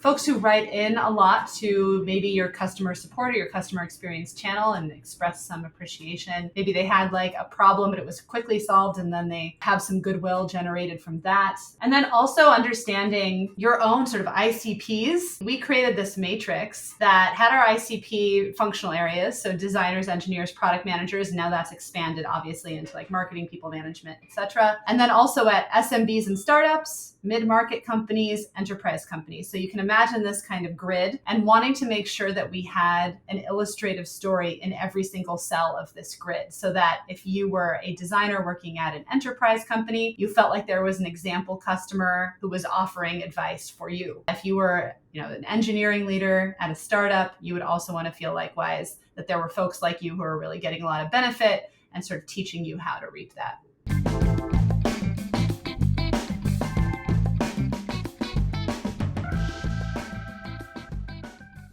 folks who write in a lot to maybe your customer support or your customer experience channel and express some appreciation. Maybe they had like a problem, but it was quickly solved, and then they have some goodwill generated from that. And then also understanding your own sort of ICPs. We created this matrix that had our ICP functional areas, so designers, engineers, product managers, and now that's expanded obviously into like marketing, people management, etc. And then also at SMBs and startups, mid-market companies, enterprise companies. So you can imagine this kind of grid and wanting to make sure that we had an illustrative story in every single cell of this grid, so that if you were a designer working at an enterprise company, you felt like there was an example customer who was offering advice for you. If you were an engineering leader at a startup, you would also want to feel likewise that there were folks like you who are really getting a lot of benefit and sort of teaching you how to reap that.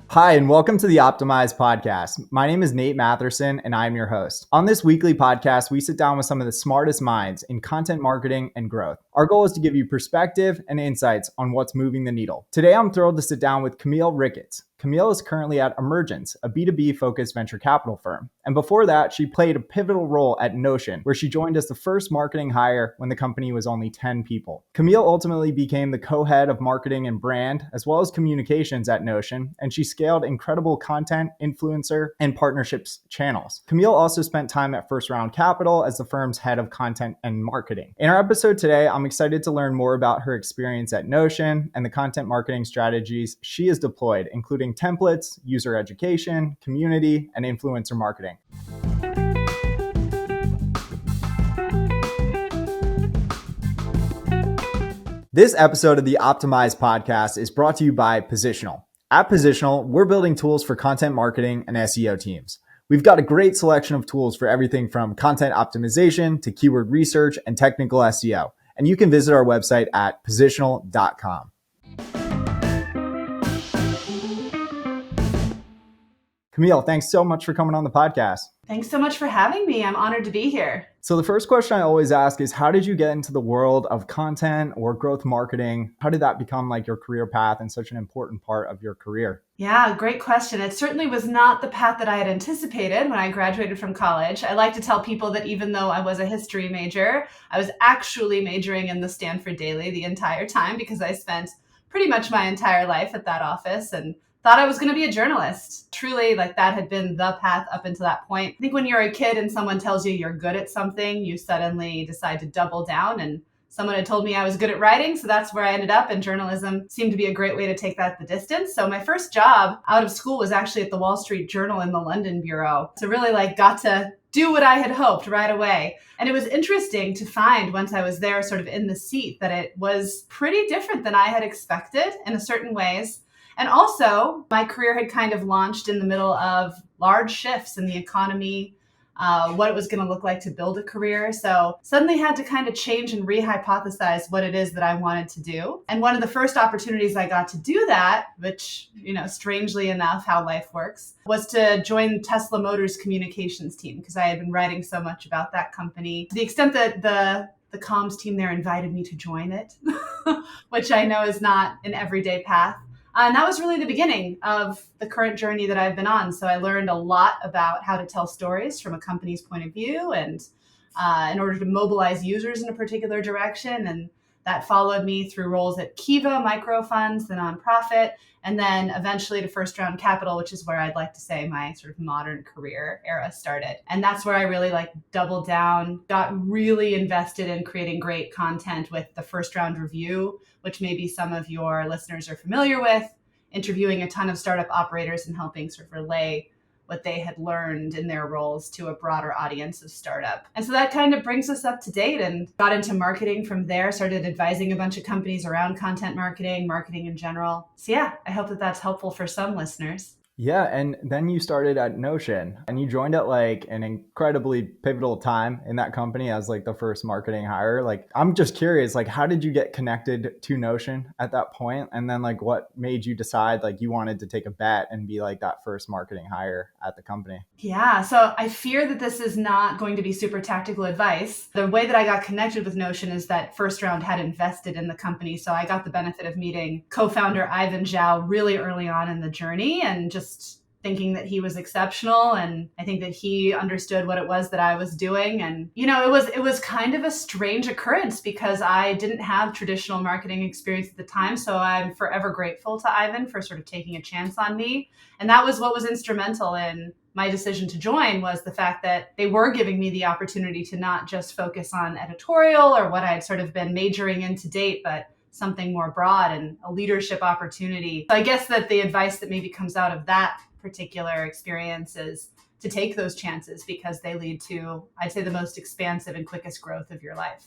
Hi, and welcome to the Optimized Podcast. My name is Nate Matherson, and I'm your host. On this weekly podcast, we sit down with some of the smartest minds in content marketing and growth. Our goal is to give you perspective and insights on what's moving the needle. Today, I'm thrilled to sit down with Camille Ricketts. Camille is currently at Emergence, a B2B-focused venture capital firm. And before that, she played a pivotal role at Notion, where she joined as the first marketing hire when the company was only 10 people. Camille ultimately became the co-head of marketing and brand, as well as communications at Notion, and she scaled incredible content, influencer, and partnerships channels. Camille also spent time at First Round Capital as the firm's head of content and marketing. In our episode today, I'm excited to learn more about her experience at Notion and the content marketing strategies she has deployed, including templates, user education, community, and influencer marketing. This episode of the Optimized Podcast is brought to you by Positional. At Positional, we're building tools for content marketing and SEO teams. We've got a great selection of tools for everything from content optimization to keyword research and technical SEO. And you can visit our website at positional.com. Camille, thanks so much for coming on the podcast. Thanks so much for having me. I'm honored to be here. So the first question I always ask is, how did you get into the world of content or growth marketing? How did that become like your career path and such an important part of your career? Yeah, great question. It certainly was not the path that I had anticipated when I graduated from college. I like to tell people that even though I was a history major, I was actually majoring in the Stanford Daily the entire time, because I spent pretty much my entire life at that office and thought I was going to be a journalist. Truly, like that had been the path up until that point. I think when you're a kid and someone tells you you're good at something, you suddenly decide to double down, and someone had told me I was good at writing, so that's where I ended up, and journalism seemed to be a great way to take that the distance. So my first job out of school was actually at the Wall Street Journal in the London bureau. So really got to do what I had hoped right away. And it was interesting to find once I was there sort of in the seat that it was pretty different than I had expected in certain ways. And also, my career had kind of launched in the middle of large shifts in the economy, what it was going to look like to build a career. So suddenly had to kind of change and rehypothesize what it is that I wanted to do. And one of the first opportunities I got to do that, which, strangely enough, how life works, was to join Tesla Motors communications team, because I had been writing so much about that company, to the extent that the comms team there invited me to join it, which I know is not an everyday path. And that was really the beginning of the current journey that I've been on. So I learned a lot about how to tell stories from a company's point of view, and in order to mobilize users in a particular direction. And that followed me through roles at Kiva Microfunds, the nonprofit, and then eventually to First Round Capital, which is where I'd like to say my sort of modern career era started. And that's where I really doubled down, got really invested in creating great content with the First Round Review, which maybe some of your listeners are familiar with, interviewing a ton of startup operators and helping sort of relay what they had learned in their roles to a broader audience of startup. And so that kind of brings us up to date, and got into marketing from there, started advising a bunch of companies around content marketing in general. So yeah, I hope that that's helpful for some listeners. Yeah, and then you started at Notion and you joined at like an incredibly pivotal time in that company as like the first marketing hire. Like I'm just curious, like how did you get connected to Notion at that point? And then like what made you decide like you wanted to take a bet and be like that first marketing hire at the company? Yeah, so I fear that this is not going to be super tactical advice. The way that I got connected with Notion is that First Round had invested in the company. So I got the benefit of meeting co founder Ivan Zhao really early on in the journey and just thinking that he was exceptional, and I think that he understood what it was that I was doing. And it was kind of a strange occurrence because I didn't have traditional marketing experience at the time, so I'm forever grateful to Ivan for sort of taking a chance on me. And that was what was instrumental in my decision to join, was the fact that they were giving me the opportunity to not just focus on editorial or what I had sort of been majoring in to date, but something more broad and a leadership opportunity. So I guess that the advice that maybe comes out of that particular experience is to take those chances because they lead to, I'd say, the most expansive and quickest growth of your life.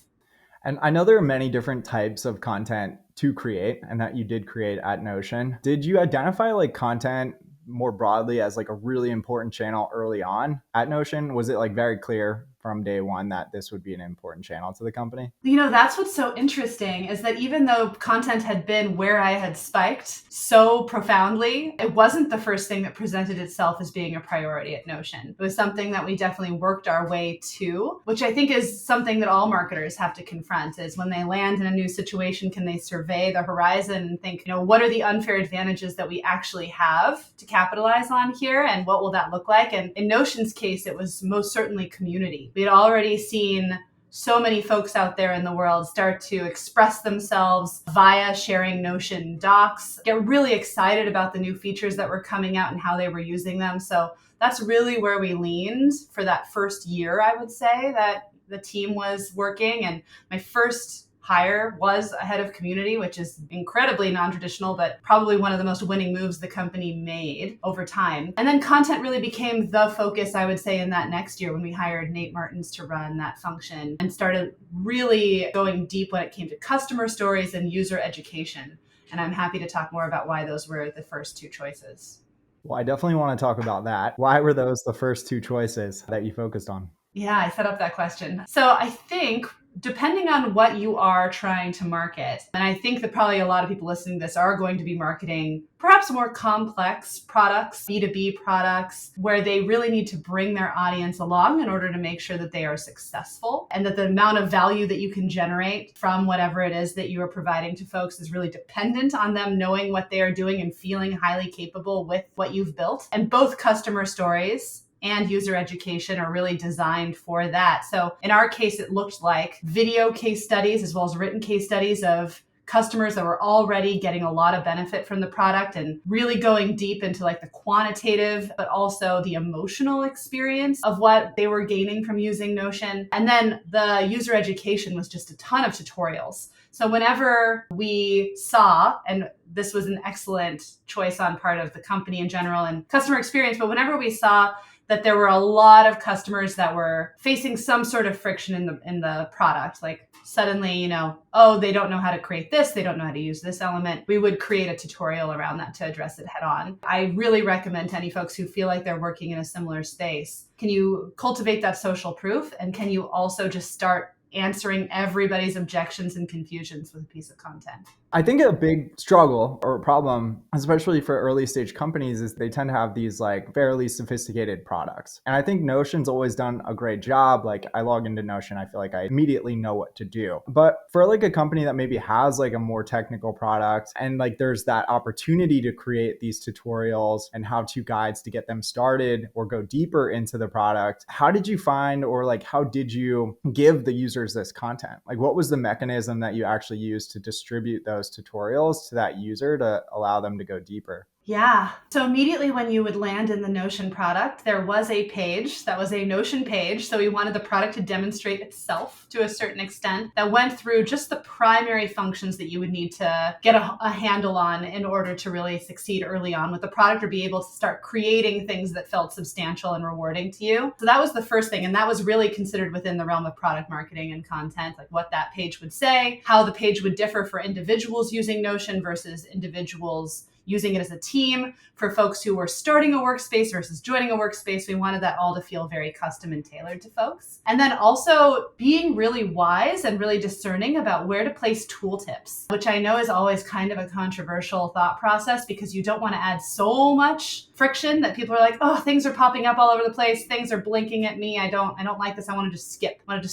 And I know there are many different types of content to create and that you did create at Notion. Did you identify like content more broadly as like a really important channel early on at Notion? Was it like very clear from day one that this would be an important channel to the company? That's what's so interesting is that even though content had been where I had spiked so profoundly, it wasn't the first thing that presented itself as being a priority at Notion. It was something that we definitely worked our way to, which I think is something that all marketers have to confront, is when they land in a new situation, can they survey the horizon and think, what are the unfair advantages that we actually have to capitalize on here, and what will that look like? And in Notion's case, it was most certainly community. We had already seen so many folks out there in the world start to express themselves via sharing Notion docs, get really excited about the new features that were coming out and how they were using them. So that's really where we leaned for that first year, I would say, that the team was working. And my first hire was a head of community, which is incredibly non-traditional, but probably one of the most winning moves the company made over time. And then content really became the focus, I would say, in that next year when we hired Nate Martins to run that function and started really going deep when it came to customer stories and user education. And I'm happy to talk more about why those were the first two choices. Well, I definitely want to talk about that. Why were those the first two choices that you focused on? Yeah, I set up that question. So I think depending on what you are trying to market, and I think that probably a lot of people listening to this are going to be marketing perhaps more complex products, B2B products, where they really need to bring their audience along in order to make sure that they are successful and that the amount of value that you can generate from whatever it is that you are providing to folks is really dependent on them knowing what they are doing and feeling highly capable with what you've built. And both customer stories and user education are really designed for that. So in our case, it looked like video case studies as well as written case studies of customers that were already getting a lot of benefit from the product and really going deep into like the quantitative, but also the emotional experience of what they were gaining from using Notion. And then the user education was just a ton of tutorials. So whenever we saw, and this was an excellent choice on part of the company in general and customer experience, but whenever we saw that there were a lot of customers that were facing some sort of friction in the product, like suddenly, oh, they don't know how to create this, they don't know how to use this element, we would create a tutorial around that to address it head on. I really recommend to any folks who feel like they're working in a similar space, can you cultivate that social proof, and can you also just start answering everybody's objections and confusions with a piece of content? I think a big struggle or problem, especially for early stage companies, is they tend to have these like fairly sophisticated products. And I think Notion's always done a great job. Like I log into Notion, I feel like I immediately know what to do. But for like a company that maybe has like a more technical product and like there's that opportunity to create these tutorials and how-to guides to get them started or go deeper into the product, how did you find, or like how did you give the users this content? Like what was the mechanism that you actually used to distribute those tutorials to that user to allow them to go deeper? Yeah. So immediately when you would land in the Notion product, there was a page that was a Notion page. So we wanted the product to demonstrate itself to a certain extent that went through just the primary functions that you would need to get a handle on in order to really succeed early on with the product or be able to start creating things that felt substantial and rewarding to you. So that was the first thing. And that was really considered within the realm of product marketing and content, like what that page would say, how the page would differ for individuals using Notion versus individuals using it as a team. For folks who were starting a workspace versus joining a workspace, we wanted that all to feel very custom and tailored to folks. And then also being really wise and really discerning about where to place tooltips, which I know is always kind of a controversial thought process because you don't want to add so much friction that people are like, oh, things are popping up all over the place. Things are blinking at me. I don't like this. I want to just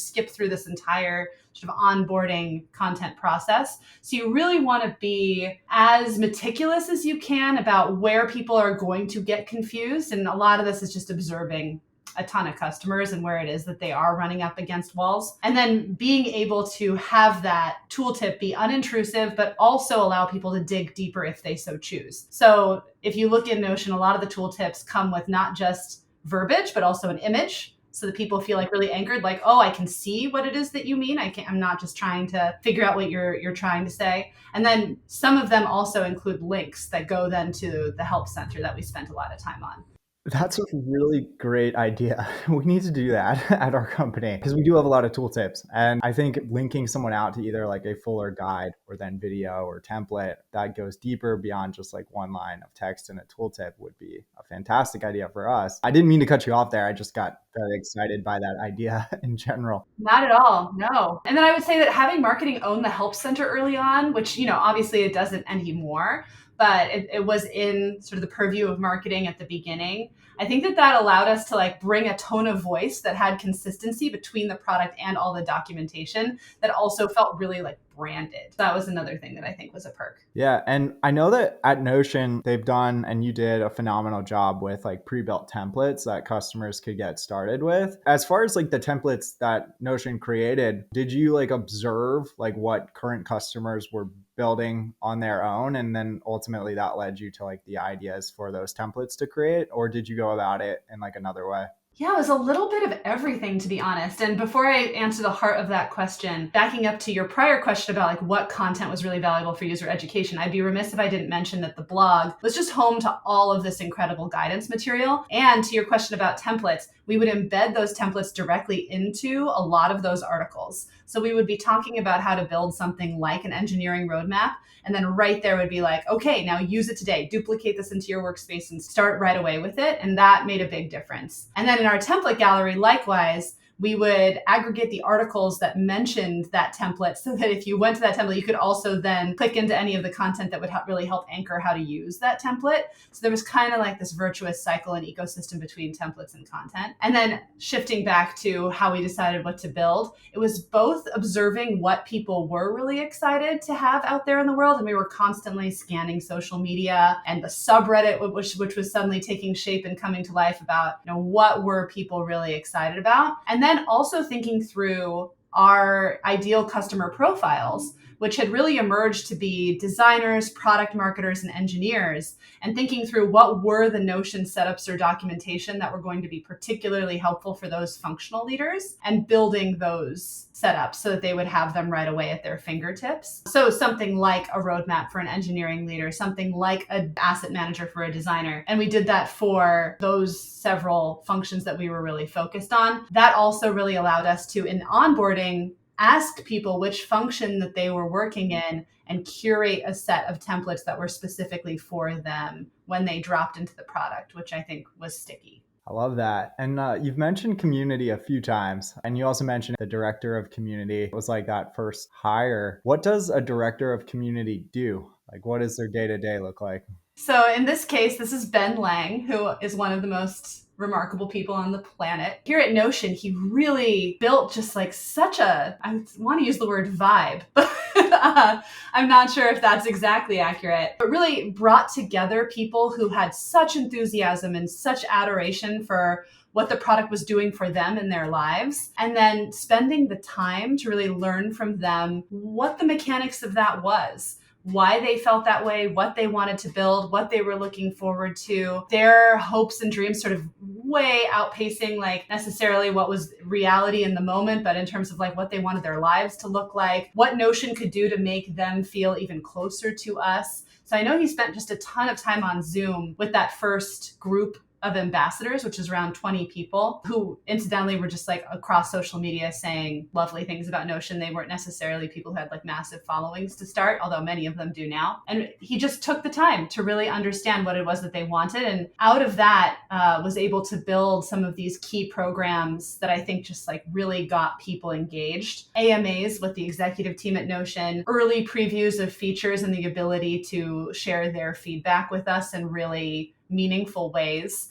skip through this entire sort of onboarding content process. So you really want to be as meticulous as you can about where people are going to get confused. And a lot of this is just observing a ton of customers and where it is that they are running up against walls. And then being able to have that tooltip be unintrusive, but also allow people to dig deeper if they so choose. So if you look in Notion, a lot of the tooltips come with not just verbiage, but also an image, so that people feel like really anchored, like, oh, I can see what it is that you mean. I'm not just trying to figure out what you're trying to say. And then some of them also include links that go then to the help center that we spent a lot of time on. That's a really great idea. We need to do that at our company because we do have a lot of tooltips. And I think linking someone out to either like a fuller guide or then video or template that goes deeper beyond just like one line of text in a tooltip would be a fantastic idea for us. I didn't mean to cut you off there. I just got very excited by that idea in general. Not at all, no. And then I would say that having marketing own the help center early on, which, obviously it doesn't anymore, but it was in sort of the purview of marketing at the beginning. I think that allowed us to like bring a tone of voice that had consistency between the product and all the documentation that also felt really like branded. That was another thing that I think was a perk. Yeah. And I know that at Notion, they've done, and you did a phenomenal job with like pre-built templates that customers could get started with. As far as like the templates that Notion created, did you like observe like what current customers were building on their own? And then ultimately that led you to like the ideas for those templates to create, or did you go about it in like another way? Yeah, it was a little bit of everything, to be honest. And before I answer the heart of that question, backing up to your prior question about like what content was really valuable for user education, I'd be remiss if I didn't mention that the blog was just home to all of this incredible guidance material. And to your question about templates, we would embed those templates directly into a lot of those articles. So we would be talking about how to build something like an engineering roadmap. And then right there would be like, okay, now use it today, duplicate this into your workspace and start right away with it. And that made a big difference. And then in our template gallery, likewise, we would aggregate the articles that mentioned that template so that if you went to that template, you could also then click into any of the content that would really help anchor how to use that template. So there was kind of like this virtuous cycle and ecosystem between templates and content. And then shifting back to how we decided what to build, it was both observing what people were really excited to have out there in the world. And we were constantly scanning social media and the subreddit, which was suddenly taking shape and coming to life about, what were people really excited about? And then also thinking through our ideal customer profiles, which had really emerged to be designers, product marketers, and engineers, and thinking through what were the Notion setups or documentation that were going to be particularly helpful for those functional leaders, and building those setups so that they would have them right away at their fingertips. So something like a roadmap for an engineering leader, something like an asset manager for a designer. And we did that for those several functions that we were really focused on. That also really allowed us to, in onboarding, ask people which function that they were working in and curate a set of templates that were specifically for them when they dropped into the product, which I think was sticky. I love that. And you've mentioned community a few times, and you also mentioned the director of community was like that first hire. What does a director of community do? Like, what does their day-to-day look like? So in this case, this is Ben Lang, who is one of the most remarkable people on the planet. Here at Notion, he really built just like such a, I want to use the word vibe, but I'm not sure if that's exactly accurate, but really brought together people who had such enthusiasm and such adoration for what the product was doing for them in their lives, and then spending the time to really learn from them what the mechanics of that was, why they felt that way, what they wanted to build, what they were looking forward to, their hopes and dreams sort of way outpacing like necessarily what was reality in the moment, but in terms of like what they wanted their lives to look like, what Notion could do to make them feel even closer to us. So I know he spent just a ton of time on Zoom with that first group of ambassadors, which is around 20 people, who incidentally were just like across social media saying lovely things about Notion. They weren't necessarily people who had like massive followings to start, although many of them do now. And he just took the time to really understand what it was that they wanted. And out of that, was able to build some of these key programs that I think just like really got people engaged. AMAs with the executive team at Notion, early previews of features and the ability to share their feedback with us in really meaningful ways.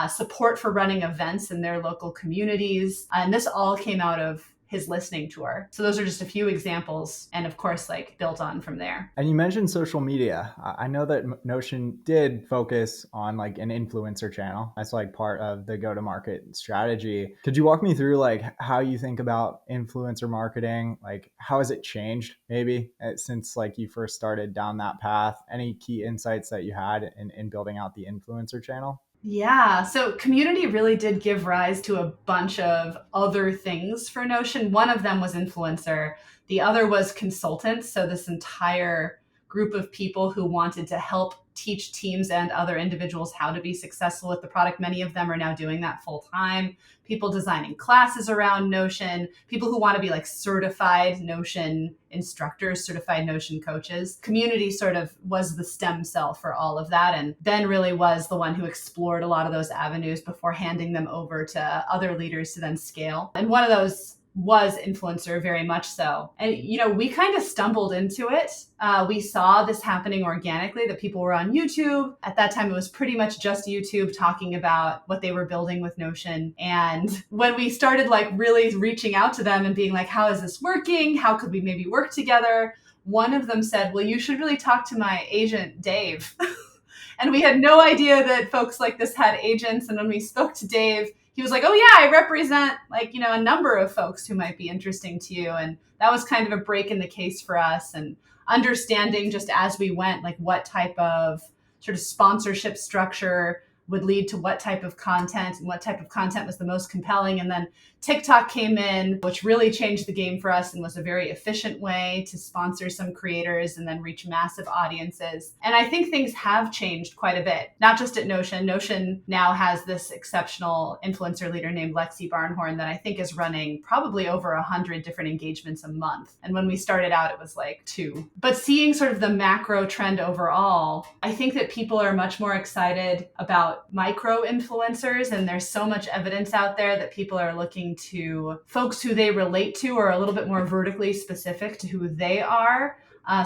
Support for running events in their local communities. And this all came out of his listening tour. So those are just a few examples, and of course, like built on from there. And you mentioned social media. I know that Notion did focus on like an influencer channel. That's like part of the go-to-market strategy. Could you walk me through like how you think about influencer marketing? Like how has it changed maybe since like you first started down that path? Any key insights that you had in building out the influencer channel? Yeah, so community really did give rise to a bunch of other things for Notion. One of them was influencer, the other was consultants. So, this entire group of people who wanted to help teach teams and other individuals how to be successful with the product. Many of them are now doing that full time. People designing classes around Notion, people who want to be like certified Notion instructors, certified Notion coaches. Community sort of was the stem cell for all of that. And Ben really was the one who explored a lot of those avenues before handing them over to other leaders to then scale. And one of those was influencer, very much so. And, we kind of stumbled into it. We saw this happening organically, that people were on YouTube. At that time, it was pretty much just YouTube talking about what they were building with Notion. And when we started like really reaching out to them and being like, how is this working? How could we maybe work together? One of them said, well, you should really talk to my agent, Dave. And we had no idea that folks like this had agents. And when we spoke to Dave, he was like, oh yeah, I represent like, a number of folks who might be interesting to you. And that was kind of a break in the case for us, and understanding just as we went, like what type of sort of sponsorship structure would lead to what type of content, and what type of content was the most compelling. And then TikTok came in, which really changed the game for us and was a very efficient way to sponsor some creators and then reach massive audiences. And I think things have changed quite a bit, not just at Notion. Notion now has this exceptional influencer leader named Lexi Barnhorn that I think is running probably over 100 different engagements a month. And when we started out, it was like 2. But seeing sort of the macro trend overall, I think that people are much more excited about micro influencers, and there's so much evidence out there that people are looking to folks who they relate to or a little bit more vertically specific to who they are.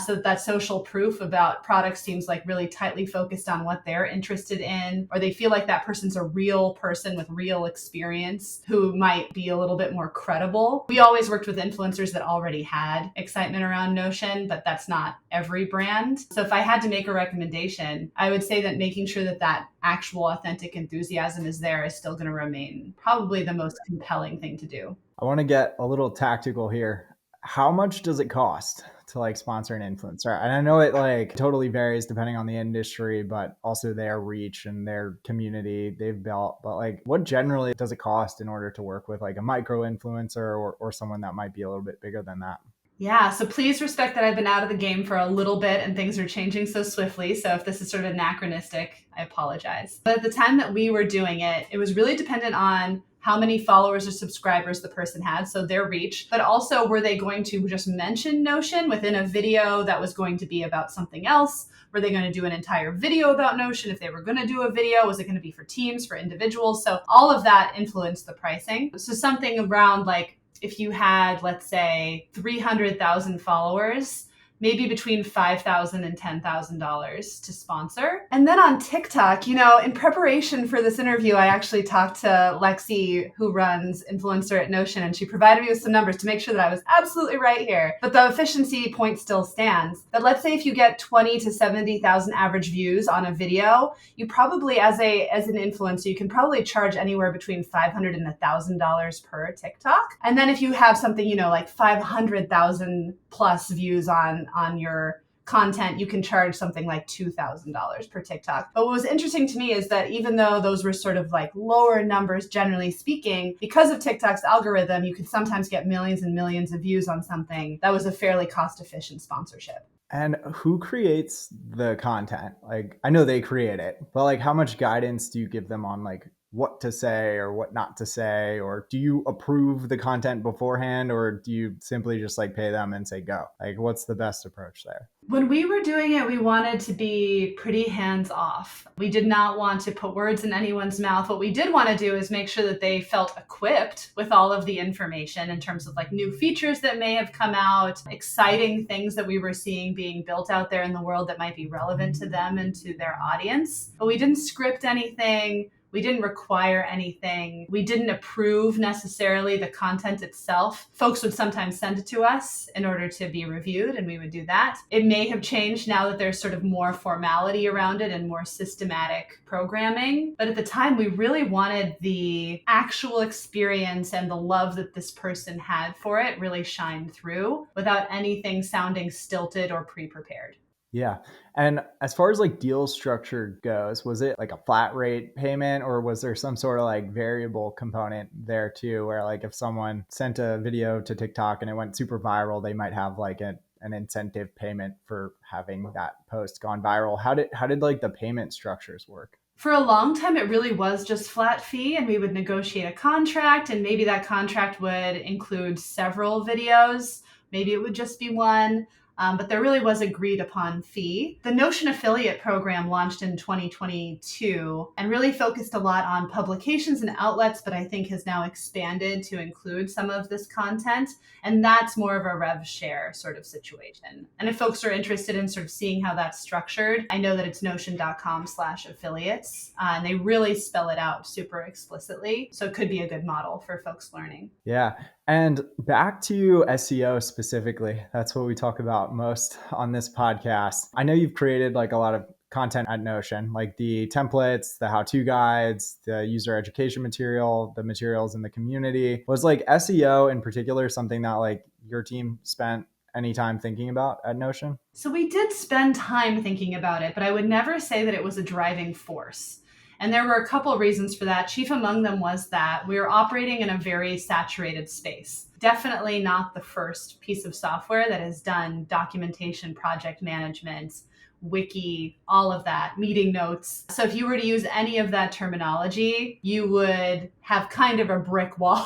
So that social proof about products seems like really tightly focused on what they're interested in, or they feel like that person's a real person with real experience who might be a little bit more credible. We always worked with influencers that already had excitement around Notion, but that's not every brand. So if I had to make a recommendation, I would say that making sure that that actual authentic enthusiasm is there is still going to remain probably the most compelling thing to do. I want to get a little tactical here. How much does it cost to like sponsor an influencer? And I know it like totally varies depending on the industry, but also their reach and their community they've built. But like what generally does it cost in order to work with like a micro influencer or someone that might be a little bit bigger than that? Yeah, so please respect that I've been out of the game for a little bit and things are changing so swiftly. So if this is sort of anachronistic, I apologize. But at the time that we were doing it, it was really dependent on how many followers or subscribers the person had, so their reach, but also were they going to just mention Notion within a video that was going to be about something else? Were they going to do an entire video about Notion? If they were going to do a video, was it going to be for teams, for individuals? So all of that influenced the pricing. So something around like, if you had, let's say, 300,000 followers, maybe between $5,000 and $10,000 to sponsor. And then on TikTok, in preparation for this interview, I actually talked to Lexi, who runs Influencer at Notion, and she provided me with some numbers to make sure that I was absolutely right here. But the efficiency point still stands. That let's say if you get 20 to 70,000 average views on a video, you probably, as an influencer, you can probably charge anywhere between $500 and $1,000 per TikTok. And then if you have something, like 500,000 plus views on your content, you can charge something like $2,000 per TikTok. But what was interesting to me is that even though those were sort of like lower numbers, generally speaking, because of TikTok's algorithm, you could sometimes get millions and millions of views on something that was a fairly cost-efficient sponsorship. And who creates the content? Like, I know they create it, but like, how much guidance do you give them on like what to say or what not to say? Or do you approve the content beforehand, or do you simply just like pay them and say go? Like, what's the best approach there? When we were doing it, we wanted to be pretty hands off. We did not want to put words in anyone's mouth. What we did want to do is make sure that they felt equipped with all of the information in terms of like new features that may have come out, exciting things that we were seeing being built out there in the world that might be relevant to them and to their audience. But we didn't script anything. We didn't require anything. We didn't approve necessarily the content itself. Folks would sometimes send it to us in order to be reviewed, and we would do that. It may have changed now that there's sort of more formality around it and more systematic programming. But at the time, we really wanted the actual experience and the love that this person had for it really shine through without anything sounding stilted or pre-prepared. Yeah. And as far as like deal structure goes, was it like a flat rate payment, or was there some sort of like variable component there too, where like if someone sent a video to TikTok and it went super viral, they might have like an incentive payment for having that post gone viral? How did like the payment structures work? For a long time, it really was just flat fee, and we would negotiate a contract, and maybe that contract would include several videos. Maybe it would just be one. But there really was agreed upon fee. The Notion affiliate program launched in 2022 and really focused a lot on publications and outlets, but I think has now expanded to include some of this content. And that's more of a rev share sort of situation. And if folks are interested in sort of seeing how that's structured, I know that it's notion.com/affiliates, and they really spell it out super explicitly. So it could be a good model for folks learning. Yeah. And back to SEO specifically, that's what we talk about most on this podcast. I know you've created like a lot of content at Notion, like the templates, the how-to guides, the user education material, the materials in the community. Was like SEO in particular something that like your team spent any time thinking about at Notion? So we did spend time thinking about it, but I would never say that it was a driving force. And there were a couple of reasons for that. Chief among them was that we were operating in a very saturated space. Definitely not the first piece of software that has done documentation, project management, wiki, all of that, meeting notes. So if you were to use any of that terminology, you would have kind of a brick wall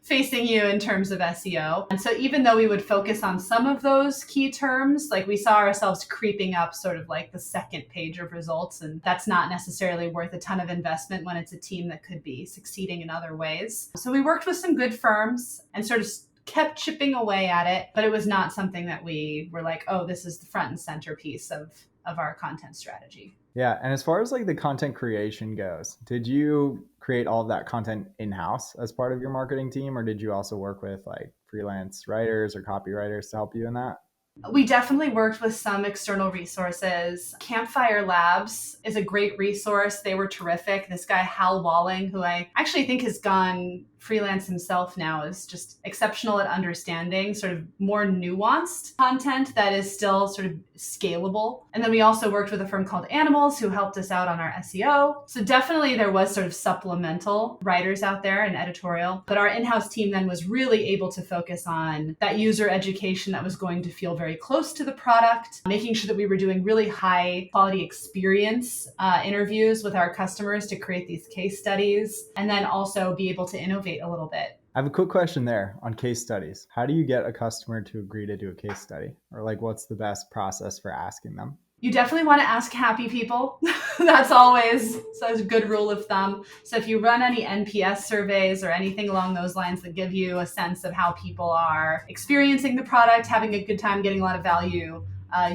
facing you in terms of SEO. And so even though we would focus on some of those key terms, like we saw ourselves creeping up sort of like the second page of results, and that's not necessarily worth a ton of investment when it's a team that could be succeeding in other ways. So we worked with some good firms and sort of kept chipping away at it, but it was not something that we were like, oh, this is the front and center piece of our content strategy. Yeah. And as far as like the content creation goes, did you create all of that content in-house as part of your marketing team, or did you also work with like freelance writers or copywriters to help you in that? We definitely worked with some external resources. Campfire Labs is a great resource. They were terrific. This guy, Hal Walling, who I actually think has gone freelance himself now, is just exceptional at understanding sort of more nuanced content that is still sort of scalable. And then we also worked with a firm called Animals who helped us out on our SEO. So definitely there was sort of supplemental writers out there and editorial, but our in-house team then was really able to focus on that user education that was going to feel very close to the product, making sure that we were doing really high quality experience interviews with our customers to create these case studies, and then also be able to innovate a little bit. I have a quick question there on case studies. How do you get a customer to agree to do a case study? Or like, what's the best process for asking them? You definitely want to ask happy people. That's always a good rule of thumb. So if you run any NPS surveys or anything along those lines that give you a sense of how people are experiencing the product, having a good time, getting a lot of value,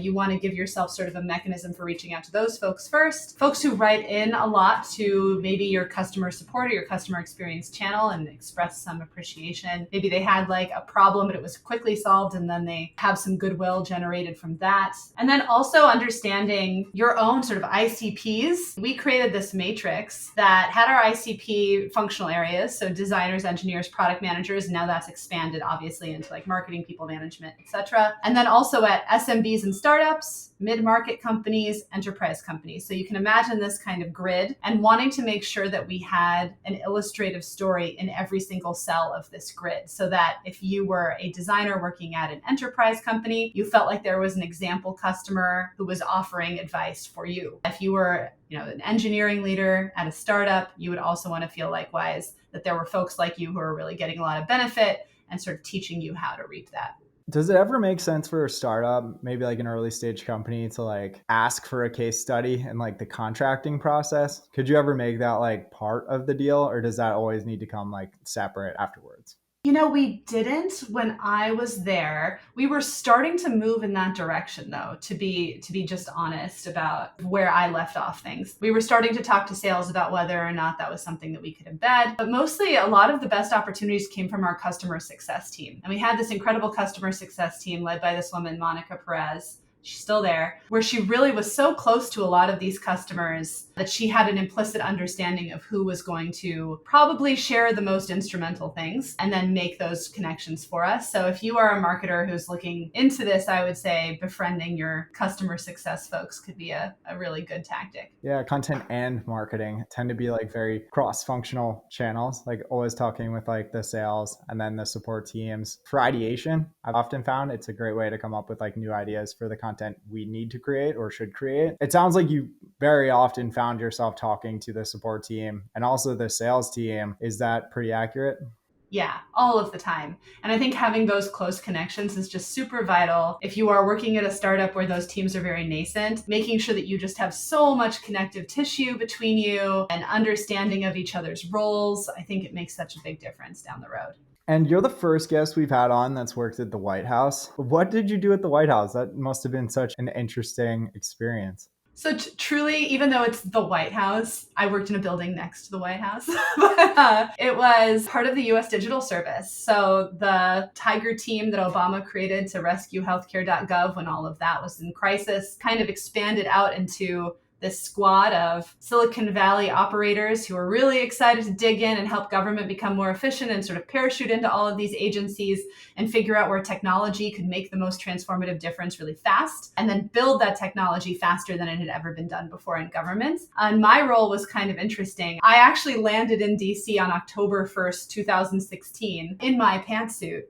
you want to give yourself sort of a mechanism for reaching out to those folks first. Folks who write in a lot to maybe your customer support or your customer experience channel and express some appreciation. Maybe they had like a problem, but it was quickly solved, and then they have some goodwill generated from that. And then also understanding your own sort of ICPs. We created this matrix that had our ICP functional areas, so designers, engineers, product managers, and now that's expanded obviously into like marketing, people management, etc. And then also at SMBs and and startups, mid-market companies, enterprise companies. So you can imagine this kind of grid and wanting to make sure that we had an illustrative story in every single cell of this grid so that if you were a designer working at an enterprise company, you felt like there was an example customer who was offering advice for you. If you were an engineering leader at a startup, you would also want to feel likewise that there were folks like you who are really getting a lot of benefit and sort of teaching you how to reap that. Does it ever make sense for a startup, maybe like an early stage company, to like ask for a case study and like the contracting process? Could you ever make that like part of the deal, or does that always need to come like separate afterwards? We didn't when I was there. We were starting to move in that direction though, to be just honest about where I left off things. We were starting to talk to sales about whether or not that was something that we could embed, but mostly a lot of the best opportunities came from our customer success team. And we had this incredible customer success team led by this woman, Monica Perez. She's still there, where she really was so close to a lot of these customers that she had an implicit understanding of who was going to probably share the most instrumental things and then make those connections for us. So if you are a marketer who's looking into this, I would say befriending your customer success folks could be a really good tactic. Yeah, content and marketing tend to be like very cross-functional channels, like always talking with like the sales and then the support teams. For ideation, I've often found it's a great way to come up with like new ideas for the content we need to create or should create. It sounds like you very often found yourself talking to the support team and also the sales team. Is that pretty accurate? Yeah, all of the time. And I think having those close connections is just super vital. If you are working at a startup where those teams are very nascent, making sure that you just have so much connective tissue between you and understanding of each other's roles, I think it makes such a big difference down the road. And you're the first guest we've had on that's worked at the White House. What did you do at the White House? That must have been such an interesting experience. So truly, even though it's the White House, I worked in a building next to the White House. It was part of the US Digital Service. So the Tiger team that Obama created to rescue healthcare.gov when all of that was in crisis kind of expanded out into this squad of Silicon Valley operators who are really excited to dig in and help government become more efficient and sort of parachute into all of these agencies and figure out where technology could make the most transformative difference really fast, and then build that technology faster than it had ever been done before in government. And my role was kind of interesting. I actually landed in DC on October 1st, 2016 in my pantsuit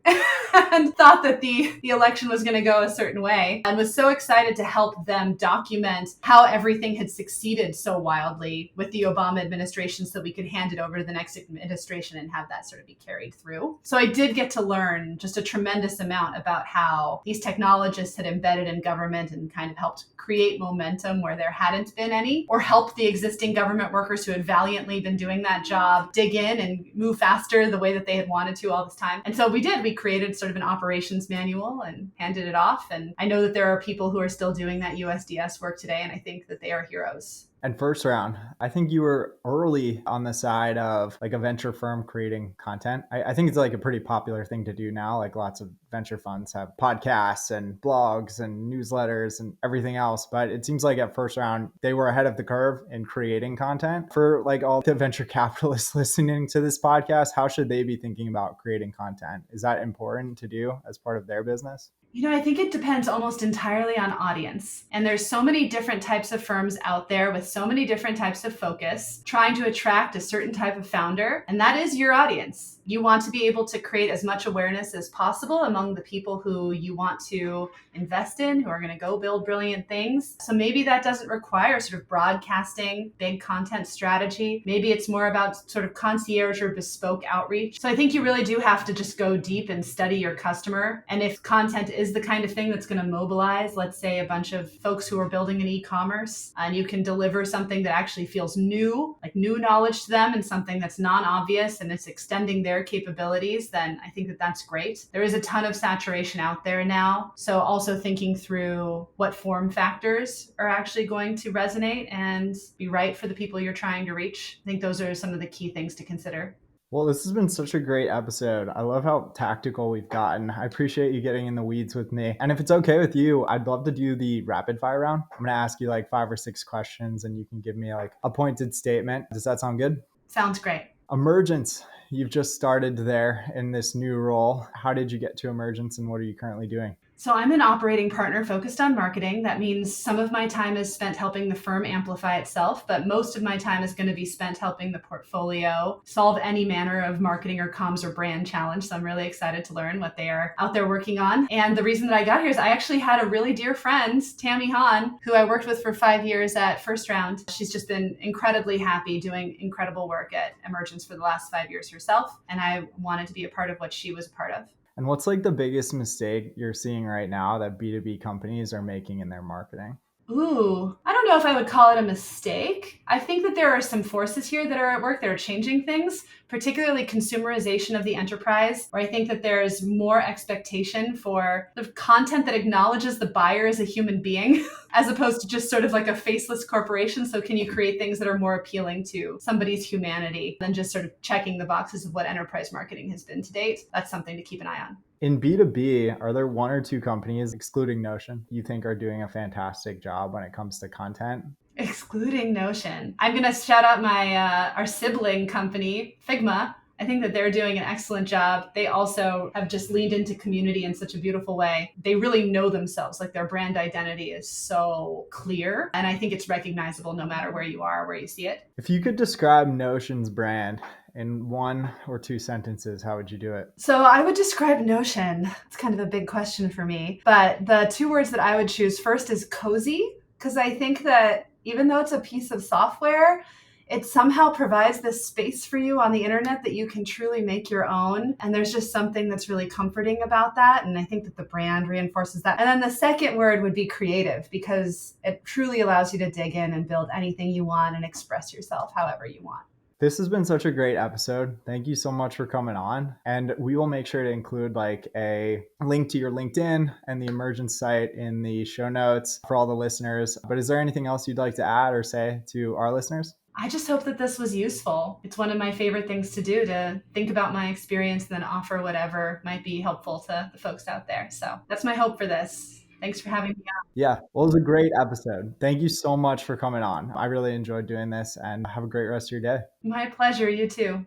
and thought that the election was going to go a certain way and was so excited to help them document how everything had succeeded so wildly with the Obama administration so that we could hand it over to the next administration and have that sort of be carried through. So I did get to learn just a tremendous amount about how these technologists had embedded in government and kind of helped create momentum where there hadn't been any, or help the existing government workers who had valiantly been doing that job dig in and move faster the way that they had wanted to all this time. And so we created sort of an operations manual and handed it off. And I know that there are people who are still doing that USDS work today, and I think that they are heroes. And first round, I think you were early on the side of like a venture firm creating content. I think it's like a pretty popular thing to do now. Like lots of venture funds have podcasts and blogs and newsletters and everything else. But it seems like at first round, they were ahead of the curve in creating content. For like all the venture capitalists listening to this podcast, how should they be thinking about creating content? Is that important to do as part of their business? I think it depends almost entirely on audience. And there's so many different types of firms out there with so many different types of focus, trying to attract a certain type of founder. And that is your audience. You want to be able to create as much awareness as possible among the people who you want to invest in, who are going to go build brilliant things. So maybe that doesn't require sort of broadcasting, big content strategy. Maybe it's more about sort of concierge or bespoke outreach. So I think you really do have to just go deep and study your customer. And if content is the kind of thing that's going to mobilize, let's say, a bunch of folks who are building an e-commerce, and you can deliver something that actually feels new, like new knowledge to them, and something that's non-obvious and it's extending their capabilities, then I think that that's great. There is a ton of saturation out there now. So also thinking through what form factors are actually going to resonate and be right for the people you're trying to reach. I think those are some of the key things to consider. Well, this has been such a great episode. I love how tactical we've gotten. I appreciate you getting in the weeds with me. And if it's okay with you, I'd love to do the rapid fire round. I'm going to ask you like 5 or 6 questions and you can give me like a pointed statement. Does that sound good? Sounds great. Emergence. You've just started there in this new role. How did you get to Emergence and what are you currently doing? So I'm an operating partner focused on marketing. That means some of my time is spent helping the firm amplify itself, but most of my time is going to be spent helping the portfolio solve any manner of marketing or comms or brand challenge. So I'm really excited to learn what they are out there working on. And the reason that I got here is I actually had a really dear friend, Tammy Hahn, who I worked with for 5 years at First Round. She's just been incredibly happy doing incredible work at Emergence for the last 5 years herself. And I wanted to be a part of what she was a part of. And what's like the biggest mistake you're seeing right now that B2B companies are making in their marketing? Ooh, I don't know if I would call it a mistake. I think that there are some forces here that are at work that are changing things, particularly consumerization of the enterprise, where I think that there's more expectation for the content that acknowledges the buyer as a human being, as opposed to just sort of like a faceless corporation. So can you create things that are more appealing to somebody's humanity than just sort of checking the boxes of what enterprise marketing has been to date? That's something to keep an eye on. In B2B, are there one or two companies, excluding Notion, you think are doing a fantastic job when it comes to content? Excluding Notion. I'm going to shout out our sibling company, Figma. I think that they're doing an excellent job. They also have just leaned into community in such a beautiful way. They really know themselves, like their brand identity is so clear. And I think it's recognizable no matter where you are, where you see it. If you could describe Notion's brand in 1 or 2 sentences, how would you do it? So I would describe Notion. It's kind of a big question for me. But the 2 words that I would choose first is cozy, because I think that even though it's a piece of software, it somehow provides this space for you on the internet that you can truly make your own. And there's just something that's really comforting about that. And I think that the brand reinforces that. And then the second word would be creative, because it truly allows you to dig in and build anything you want and express yourself however you want. This has been such a great episode. Thank you so much for coming on. And we will make sure to include like a link to your LinkedIn and the Emergence site in the show notes for all the listeners. But is there anything else you'd like to add or say to our listeners? I just hope that this was useful. It's one of my favorite things to do, to think about my experience and then offer whatever might be helpful to the folks out there. So that's my hope for this. Thanks for having me on. Yeah, well, it was a great episode. Thank you so much for coming on. I really enjoyed doing this, and have a great rest of your day. My pleasure. You too.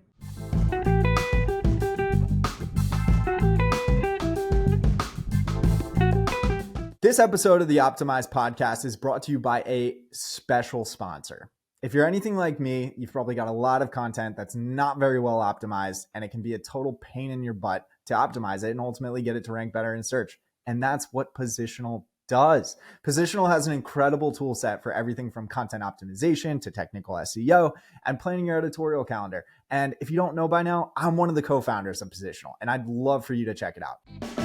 This episode of the Optimized Podcast is brought to you by a special sponsor. If you're anything like me, you've probably got a lot of content that's not very well optimized, and it can be a total pain in your butt to optimize it and ultimately get it to rank better in search. And that's what Positional does. Positional has an incredible tool set for everything from content optimization to technical SEO and planning your editorial calendar. And if you don't know by now, I'm one of the co-founders of Positional, and I'd love for you to check it out.